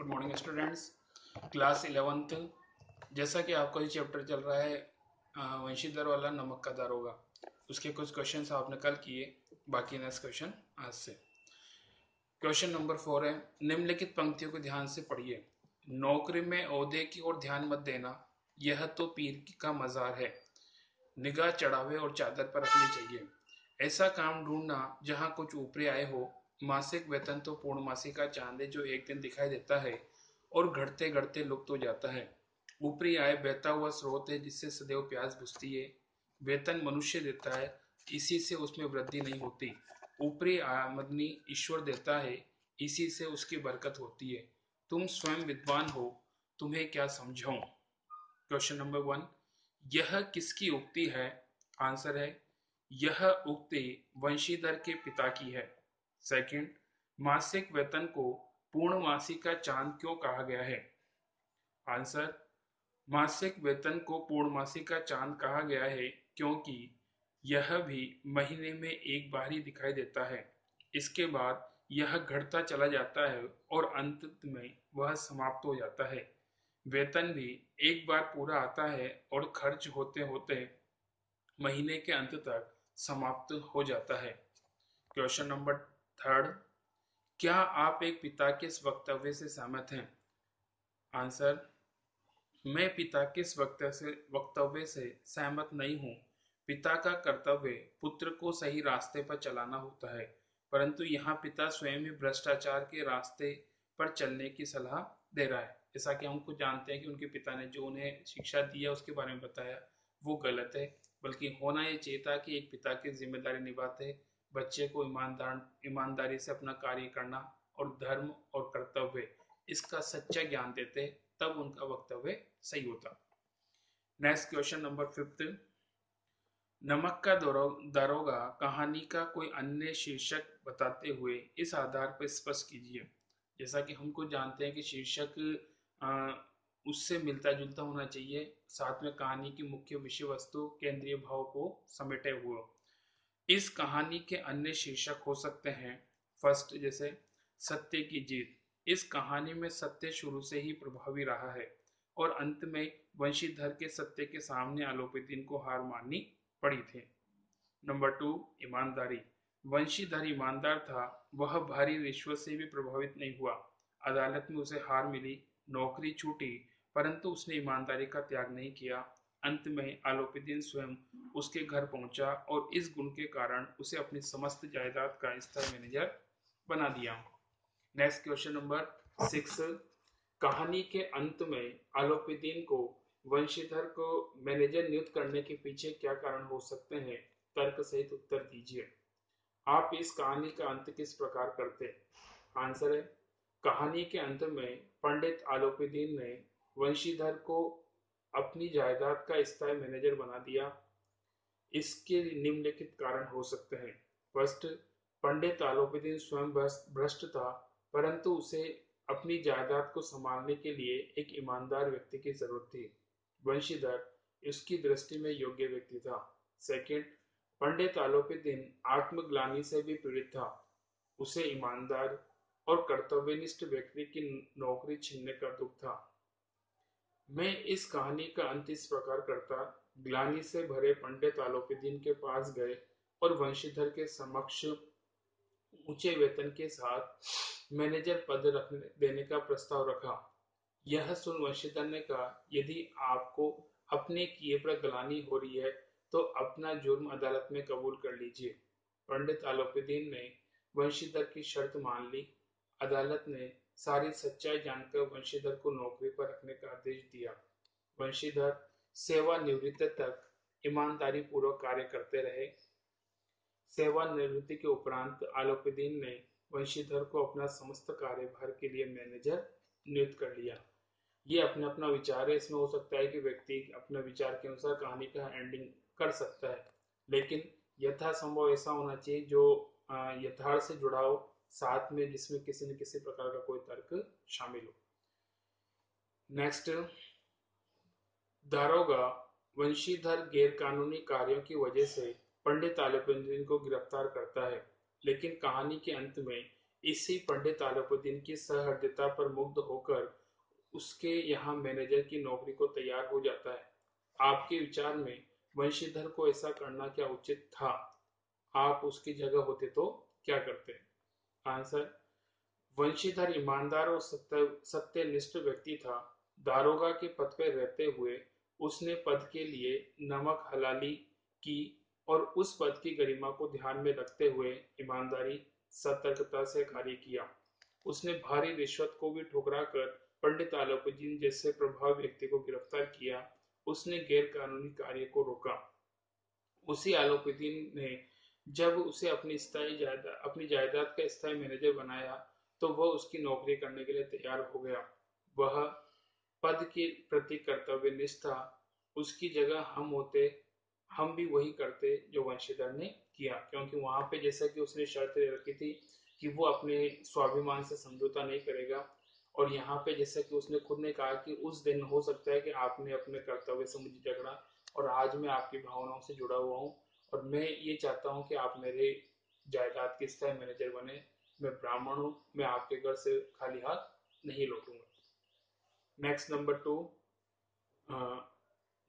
Good morning students. Class 11th। जैसा कि आपका ये चैप्टर चल रहा है वंशीधर वाला, नमक का दारोगा, उसके कुछ क्वेश्चंस आपने कल किए, बाकी नेक्स्ट क्वेश्चन आज से। क्वेश्चन नंबर 4 है, निम्नलिखित पंक्तियों को ध्यान से पढ़िए। नौकरी में ओहदे की ओर ध्यान मत देना, यह तो पीर का मजार है, निगाह चढ़ावे और चादर पर रखनी चाहिए। ऐसा काम ढूंढना जहां कुछ ऊपरी आय हो। मासिक वेतन तो पूर्णमासी का चांद है जो एक दिन दिखाई देता है और घटते घटते लुप्त हो जाता है। ऊपरी आय बहता हुआ स्रोत है जिससे सदैव प्यास बुझती है। वेतन मनुष्य देता है, इसी से उसमें वृद्धि नहीं होती। ऊपरी आमदनी ईश्वर देता है, इसी से उसकी बरकत होती है। तुम स्वयं विद्वान हो, तुम्हें क्या समझाऊं। क्वेश्चन नंबर 1, यह किसकी उक्ति है? आंसर है, यह उक्ति वंशीधर के पिता की है। सेकंड, मासिक वेतन को पूर्णमासी का चांद क्यों कहा गया है? आंसर, मासिक वेतन को पूर्णमासी का चांद कहा गया है क्योंकि यह भी महीने में एक बार ही दिखाई देता है। इसके बाद यह घटता चला जाता है और अंत में वह समाप्त हो जाता है। वेतन भी एक बार पूरा आता है और खर्च होते होते महीने के अंत तक समाप्त हो जाता है। क्वेश्चन नंबर 3, क्या आप एक पिता के इस वक्तव्य से सहमत हैं? आंसर, मैं पिता के इस वक्तव्य से सहमत नहीं हूँ। पिता का कर्तव्य पुत्र को सही रास्ते पर चलाना होता है, परंतु यहाँ पिता स्वयं ही भ्रष्टाचार के रास्ते पर चलने की सलाह दे रहा है। जैसा कि हमको जानते हैं कि उनके पिता ने जो उन्हें शिक्षा दी है उसके बारे में बताया, वो गलत है। बल्कि होना ये चाहिए था कि एक पिता की जिम्मेदारी निभाते बच्चे को ईमानदारी से अपना कार्य करना और धर्म और कर्तव्य इसका सच्चा ज्ञान देते, तब उनका वक्तव्य सही होता। नेक्स्ट क्वेश्चन नंबर 5, नमक का दारोगा कहानी का कोई अन्य शीर्षक बताते हुए इस आधार पर स्पष्ट कीजिए। जैसा कि हमको जानते हैं कि शीर्षक उससे मिलता जुलता होना चाहिए, साथ में कहानी की मुख्य विषय वस्तु केंद्रीय भाव को समेटे हुए। इस कहानी के अन्य शीर्षक हो सकते हैं, फर्स्ट जैसे सत्य की जीत। इस कहानी में सत्य शुरू से ही प्रभावी रहा है और अंत में वंशीधर के सत्य के सामने आलोपित को हार माननी पड़ी थी। नंबर 2, ईमानदारी। वंशीधर ईमानदार था, वह भारी रिश्वत से भी प्रभावित नहीं हुआ। अदालत में उसे हार मिली, नौकरी छूटी, परंतु उसने ईमानदारी का त्याग नहीं किया। अंत में आलोपिदीन स्वयं उसके घर पहुंचा और इस गुण के कारण उसे अपनी समस्त जायदाद का स्थायी मैनेजर बना दिया। नेक्स्ट क्वेश्चन नंबर 6, कहानी के अंत में आलोपिदीन को वंशीधर को मैनेजर नियुक्त करने के पीछे क्या कारण हो सकते हैं? तर्क सहित उत्तर दीजिए। आप इस कहानी का अंत किस प्रकार करते? आंसर है, कहानी के अंत में पंडित आलोपिदीन ने वंशीधर को अपनी जायदाद का स्थायी मैनेजर बना दिया। इसके निम्नलिखित कारण हो सकते हैं। फर्स्ट, पंडित आलोपिदीन स्वयं भ्रष्ट था, परंतु उसे अपनी जायदाद को संभालने के लिए एक ईमानदार व्यक्ति की जरूरत थी। वंशीधर उसकी दृष्टि में योग्य व्यक्ति था। सेकंड, पंडित आलोपिदीन आत्मग्लानि से भी पीड़ित था, उसे ईमानदार और कर्तव्यनिष्ठ व्यक्ति की नौकरी छीनने का दुख था। मैं इस कहानी का अंत इस प्रकार करता, ग्लानि से भरे पंडित आलोपिदीन के पास गए और वंशीधर के समक्ष ऊंचे वेतन के साथ मैनेजर पद रखने देने का प्रस्ताव रखा। यह सुन वंशीधर ने कहा, यदि आपको अपने किए पर ग्लानि हो रही है तो अपना जुर्म अदालत में कबूल कर लीजिए। पंडित आलोपिदीन ने वंशीधर की शर्त मान ली। अदालत ने सारी सच्चाई जानकर वंशीधर को नौकरी पर रखने का आदेश दिया। वंशीधर सेवानिवृत्ति तक ईमानदारी पूर्वक कार्य करते रहे। सेवानिवृत्ति के उपरांत आलोपिदीन ने वंशीधर को अपना समस्त कार्यभार के लिए मैनेजर नियुक्त कर लिया। ये अपना अपना विचार है, इसमें हो सकता है कि व्यक्ति अपने विचार के अनुसार कहानी का एंडिंग कर सकता है, लेकिन यथासंभव ऐसा होना चाहिए जो यथार्थ से जुड़ा हो, साथ में जिसमें किसी न किसी प्रकार का कोई तर्क शामिल हो। नेक्स्ट, दारोगा वंशीधर गैरकानूनी कार्यों की वजह से पंडित आलोपिदीन को गिरफ्तार करता है, लेकिन कहानी के अंत में इसी पंडित अलाउद्दीन की सहृदयता पर मुग्ध होकर उसके यहाँ मैनेजर की नौकरी को तैयार हो जाता है। आपके विचार में वंशीधर को ऐसा करना क्या उचित था? आप उसकी जगह होते तो क्या करते? आंसर: वंशीधर ईमानदार और सत्यनिष्ठ व्यक्ति था। दारोगा के पद पर रहते हुए उसने पद के लिए नमक हलाली की और उस पद की गरिमा को ध्यान में रखते हुए ईमानदारी सतर्कता से कार्य किया। उसने भारी रिश्वत को भी ठुकरा कर पंडित अलाउद्दीन जैसे प्रभावी व्यक्ति को गिरफ्तार किया। उसने गैर कानूनी कार्य को रोका। उसी अलाउद्दीन ने जब उसे अपनी जायदाद का स्थायी मैनेजर बनाया तो वह उसकी नौकरी करने के लिए तैयार हो गया। वह पद के प्रति कर्तव्यनिष्ठ था। उसकी जगह हम होते, हम भी वही करते जो वंशीधर ने किया, क्योंकि वहां पे जैसा कि उसने शर्त रखी थी कि वो अपने स्वाभिमान से समझौता नहीं करेगा। और यहाँ पे जैसा कि उसने खुद ने कहा कि उस दिन हो सकता है कि आपने अपने कर्तव्य से मुझे झगड़ा, और आज मैं आपकी भावनाओं से जुड़ा हुआ हूँ और मैं ये चाहता हूँ कि आप मेरे जायदाद के स्थायी मैनेजर बने। मैं ब्राह्मण हूँ, मैं आपके घर से खाली हाथ नहीं लौटूंगा। नेक्स्ट नंबर 2,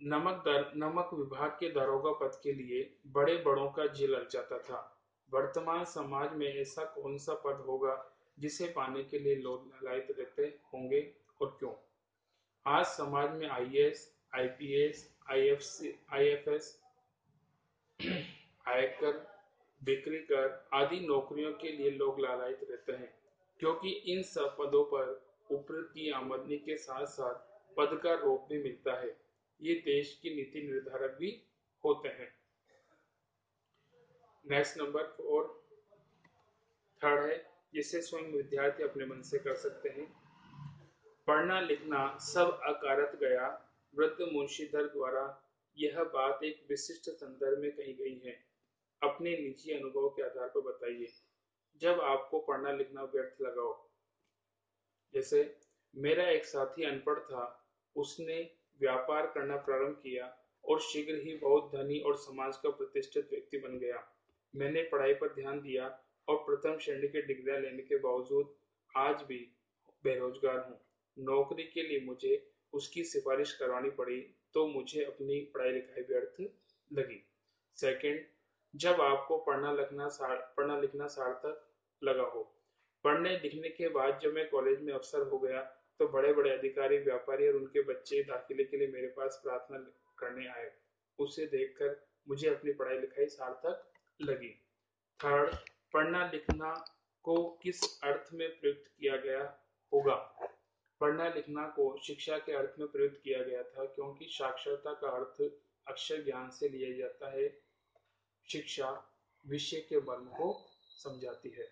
नमक विभाग के दारोगा पद के लिए बड़े बड़ों का जी लग जाता था। वर्तमान समाज में ऐसा कौन सा पद होगा जिसे पाने के लिए लोग लालायित रहते होंगे और क्यों? आज समाज में आईएएस, आईपीएस, आईएफएस, आयकर, बिक्री कर आदि नौकरियों के लिए लोग लालायित रहते हैं, क्योंकि इन सब पदों पर ऊपर की आमदनी के साथ साथ पद का रोप भी मिलता है। ये देश की नीति निर्धारक भी होते हैं। नेक्स्ट नंबर 4, थर्ड है, जिसे स्वयं विद्यार्थी अपने मन से कर सकते हैं। पढ़ना लिखना सब अकारत गया। वृद्ध मुंशीधर द्वारा यह बात एक विशिष्ट संदर्भ में कही गई है। अपने निजी अनुभव के आधार पर बताइए। जब आपको पढ़ना लिखना व्यर्थ लगा हो। जैसे मेरा एक साथी अनपढ़ था, उसने व्यापार करना प्रारंभ किया और शीघ्र ही बहुत धनी और समाज का प्रतिष्ठित व्यक्ति बन गया। मैंने पढ़ाई पर ध्यान दिया और प्रथम श्रेणी की डिग्रियां लेने के बावजूद आज भी बेरोजगार हूँ। नौकरी के लिए मुझे उसकी सिफारिश करवानी पड़ी तो मुझे अपनी पढ़ाई लिखाई व्यर्थ लगी। सेकंड, जब आपको पढ़ना लिखना सार्थक लगा हो। पढ़ने लिखने के बाद जब मैं कॉलेज में अफसर हो गया तो बड़े बड़े अधिकारी, व्यापारी और उनके बच्चे दाखिले के लिए मेरे पास प्रार्थना करने आए। उसे देखकर मुझे अपनी पढ़ाई लिखाई सार्थक लगी। थर्ड, पढ़ना लिखना को किस अर्थ में प्रयुक्त किया गया होगा? पढ़ना लिखना को शिक्षा के अर्थ में प्रयुक्त किया गया था, क्योंकि साक्षरता का अर्थ अक्षर ज्ञान से लिया जाता है। शिक्षा विषय के मर्म को समझाती है।